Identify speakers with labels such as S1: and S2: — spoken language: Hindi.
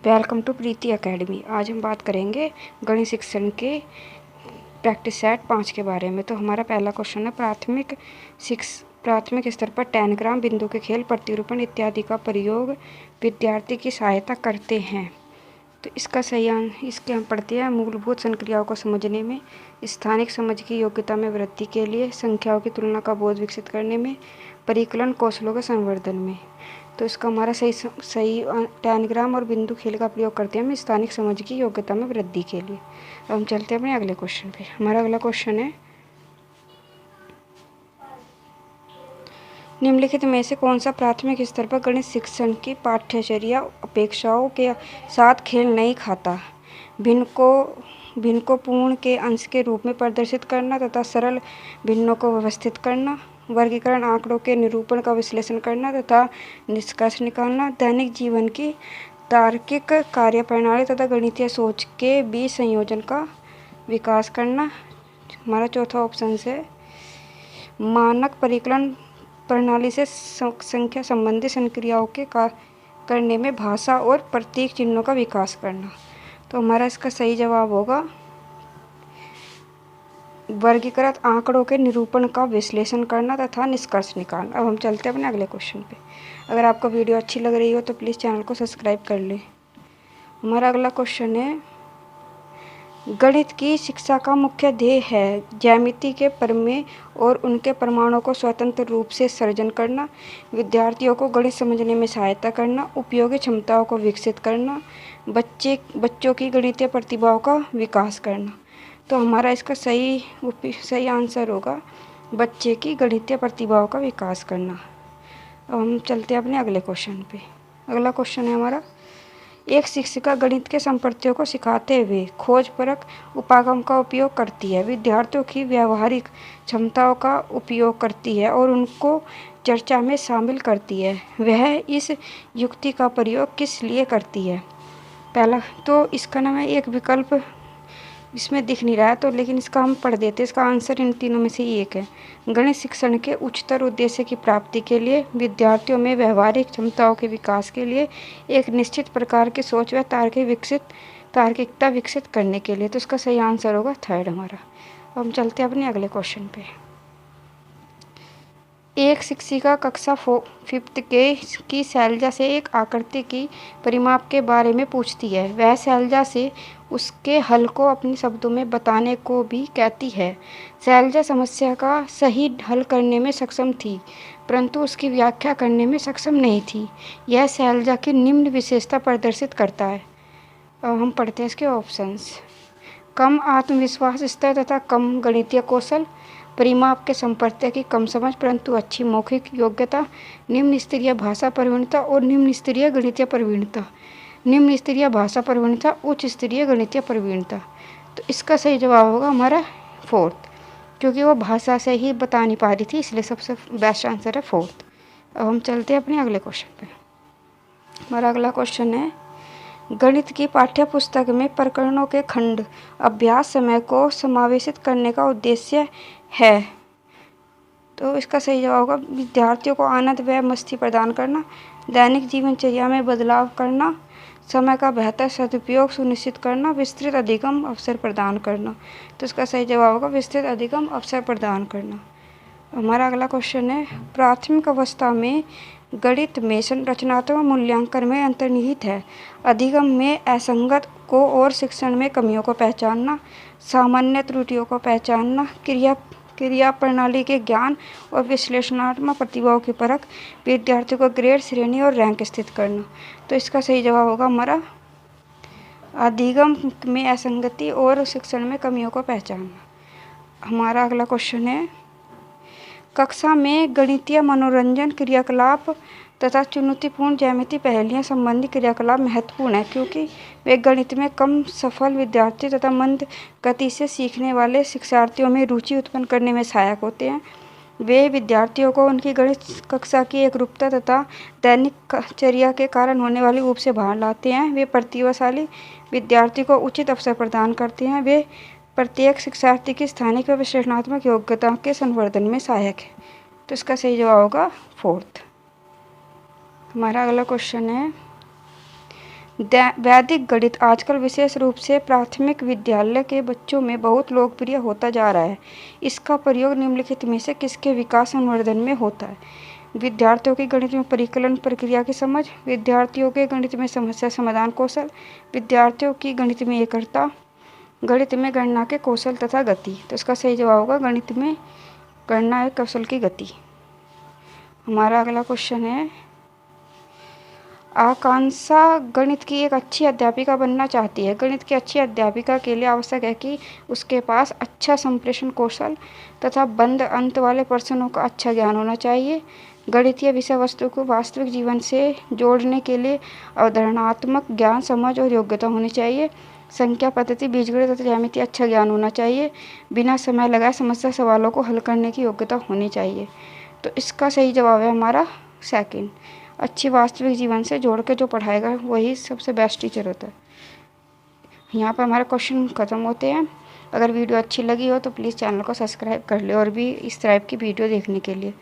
S1: Welcome to Preeti academy. आज हम बात करेंगे गणित शिक्षण के प्रैक्टिस सेट 5 के बारे में। तो हमारा पहला क्वेश्चन है, प्राथमिक स्तर पर टैनग्राम, बिंदु के खेल, प्रतिरूपण इत्यादि का प्रयोग विद्यार्थी की सहायता करते हैं। तो इसका सही इसके हम पढ़ते हैं। मूलभूत संक्रियाओं को समझने में, स्थानिक समझ की योग्यता में वृद्धि के लिए, संख्याओं की तुलना का बोध विकसित करने में, परिकलन कौशलों के संवर्धन में। तो इसका हमारा सही टैनग्राम और बिंदु खेल का प्रयोग करते हैं हम स्थानिक समझ की योग्यता में वृद्धि के लिए। अब हम चलते हैं अपने अगले क्वेश्चन पे। हमारा अगला क्वेश्चन है, निम्नलिखित में से कौन सा प्राथमिक स्तर पर गणित शिक्षण की पाठ्यचर्या अपेक्षाओं के साथ खेल नहीं खाता? भिन्न को पूर्ण के अंश के रूप में प्रदर्शित करना तथा सरल भिन्नों को व्यवस्थित करना, वर्गीकरण आंकड़ों के निरूपण का विश्लेषण करना तथा निष्कर्ष निकालना, दैनिक जीवन की तार्किक कार्यप्रणाली तथा गणितीय सोच के बीच संयोजन का विकास करना। हमारा चौथा ऑप्शन है, मानक परिकलन प्रणाली से संख्या संबंधी संक्रियाओं के करने में भाषा और प्रतीक चिन्हों का विकास करना। तो हमारा इसका सही जवाब होगा वर्गीकृत आंकड़ों के निरूपण का विश्लेषण करना तथा निष्कर्ष निकालना। अब हम चलते हैं अपने अगले क्वेश्चन पे। अगर आपको वीडियो अच्छी लग रही हो तो प्लीज़ चैनल को सब्सक्राइब कर लें। हमारा अगला क्वेश्चन है, गणित की शिक्षा का मुख्य ध्येय है ज्यामिति के प्रमेय और उनके प्रमाणों को स्वतंत्र रूप से सर्जन करना, विद्यार्थियों को गणित समझने में सहायता करना, उपयोगी क्षमताओं को विकसित करना, बच्चों की गणितीय प्रतिभाओं का विकास करना। तो हमारा इसका सही आंसर होगा बच्चे की गणितीय प्रतिभाओं का विकास करना। अब हम चलते हैं अपने अगले क्वेश्चन पे। अगला क्वेश्चन है हमारा, एक शिक्षिका गणित के संप्रत्यों को सिखाते हुए खोजपरक उपागम का उपयोग करती है, विद्यार्थियों की व्यावहारिक क्षमताओं का उपयोग करती है और उनको चर्चा में शामिल करती है। वह इस युक्ति का प्रयोग किस लिए करती है? पहला तो इसका नाम है, एक विकल्प इसमें दिख नहीं रहा है तो लेकिन इसका हम पढ़ देते हैं। इसका आंसर इन तीनों में से ही एक है। गणित शिक्षण के उच्चतर उद्देश्य की प्राप्ति के लिए, विद्यार्थियों में व्यवहारिक क्षमताओं के विकास के लिए, एक निश्चित प्रकार की सोच व तार्किकता विकसित करने के लिए। तो इसका सही आंसर होगा थर्ड हमारा। अब हम चलते हैं अपने अगले क्वेश्चन पे। एक शिक्षिका कक्षा 5th की शैलजा से एक आकृति की परिमाप के बारे में पूछती है। वह शैलजा से उसके हल को अपने शब्दों में बताने को भी कहती है। शैलजा समस्या का सही हल करने में सक्षम थी, परंतु उसकी व्याख्या करने में सक्षम नहीं थी। यह शैलजा की निम्न विशेषता प्रदर्शित करता है। अब हम पढ़ते हैं इसके ऑप्शंस। कम आत्मविश्वास स्तर तथा कम गणितीय कौशल, परिमाप के संप्रत्य की कम समझ परंतु अच्छी मौखिक योग्यता, निम्न स्तरीय भाषा प्रवीणता और निम्न स्तरीय गणितीय प्रवीणता। निम्न स्तरीय भाषा प्रवीणता, उच्च स्तरीय गणितीय प्रवीणता। तो इसका सही जवाब होगा हमारा फोर्थ, क्योंकि वो भाषा से ही बता नहीं पा रही थी, इसलिए सबसे बेस्ट आंसर है फोर्थ। अब हम चलते हैं अपने अगले क्वेश्चन पे। हमारा अगला क्वेश्चन है, गणित की पाठ्य पुस्तक में प्रकरणों के खंड अभ्यास समय को समावेशित करने का उद्देश्य है। तो इसका सही जवाब होगा विद्यार्थियों को आनंद व मस्ती प्रदान करना, दैनिक जीवनचर्या में बदलाव करना, समय का बेहतर सदुपयोग सुनिश्चित करना, विस्तृत अधिगम अवसर प्रदान करना। तो इसका सही जवाब होगा विस्तृत अधिगम अवसर प्रदान करना। हमारा अगला क्वेश्चन है, प्राथमिक अवस्था में गणित में संरचनात्मक मूल्यांकन में अंतर्निहित है अधिगम में असंगत को और शिक्षण में कमियों को पहचानना, सामान्य त्रुटियों को पहचानना, क्रिया प्रणाली के ज्ञान और विश्लेषणात्मक प्रतिभाओं की परख, विद्यार्थियों को ग्रेड, श्रेणी और रैंक स्थित करना। तो इसका सही जवाब होगा हमारा अधिगम में असंगति और शिक्षण में कमियों को पहचानना। हमारा अगला क्वेश्चन है, कक्षा में गणितीय मनोरंजन क्रियाकलाप तथा चुनौतीपूर्ण ज्यामिति पहेलियाँ संबंधी क्रियाकलाप महत्वपूर्ण है, क्योंकि वे गणित में कम सफल विद्यार्थियों तथा मंद गति से सीखने वाले शिक्षार्थियों में रुचि उत्पन्न करने में सहायक होते हैं। वे विद्यार्थियों को उनकी गणित कक्षा की एकरूपता तथा दैनिक चर्या के कारण होने वाली ऊब से बाहर लाते हैं। वे प्रतिभाशाली विद्यार्थी को उचित अवसर प्रदान करते हैं। वे प्रत्येक शिक्षार्थी की स्थानिक व विश्लेषणात्मक योग्यता के संवर्धन में सहायक है। तो इसका सही जवाब होगा फोर्थ। हमारा अगला क्वेश्चन है, वैदिक गणित आजकल विशेष रूप से प्राथमिक विद्यालय के बच्चों में बहुत लोकप्रिय होता जा रहा है। इसका प्रयोग निम्नलिखित में से किसके विकास संवर्धन में होता है? विद्यार्थियों की गणित में परिकलन प्रक्रिया की समझ, विद्यार्थियों के गणित में समस्या समाधान कौशल, विद्यार्थियों की गणित में एकता, गणित में गणना के कौशल तथा गति। तो इसका सही जवाब होगा गणित में गणना के कौशल की गति। हमारा अगला क्वेश्चन है, आकांक्षा गणित की एक अच्छी अध्यापिका बनना चाहती है। गणित की अच्छी अध्यापिका के लिए आवश्यक है कि उसके पास अच्छा संप्रेषण कौशल तथा बंद अंत वाले प्रश्नों का अच्छा ज्ञान होना चाहिए। गणितीय विषय वस्तु को वास्तविक जीवन से जोड़ने के लिए अवधारणात्मक ज्ञान, समझ और योग्यता होनी चाहिए। संख्या पद्धति, बीजगणित तथा ज्यामिति अच्छा ज्ञान होना चाहिए। बिना समय लगाए समस्या सवालों को हल करने की योग्यता होनी चाहिए। तो इसका सही जवाब है हमारा सेकंड, अच्छी वास्तविक जीवन से जोड़ के जो पढ़ाएगा वही सबसे बेस्ट टीचर होता है। यहाँ पर हमारे क्वेश्चन ख़त्म होते हैं। अगर वीडियो अच्छी लगी हो तो प्लीज़ चैनल को सब्सक्राइब कर ले और भी इस टाइप की वीडियो देखने के लिए।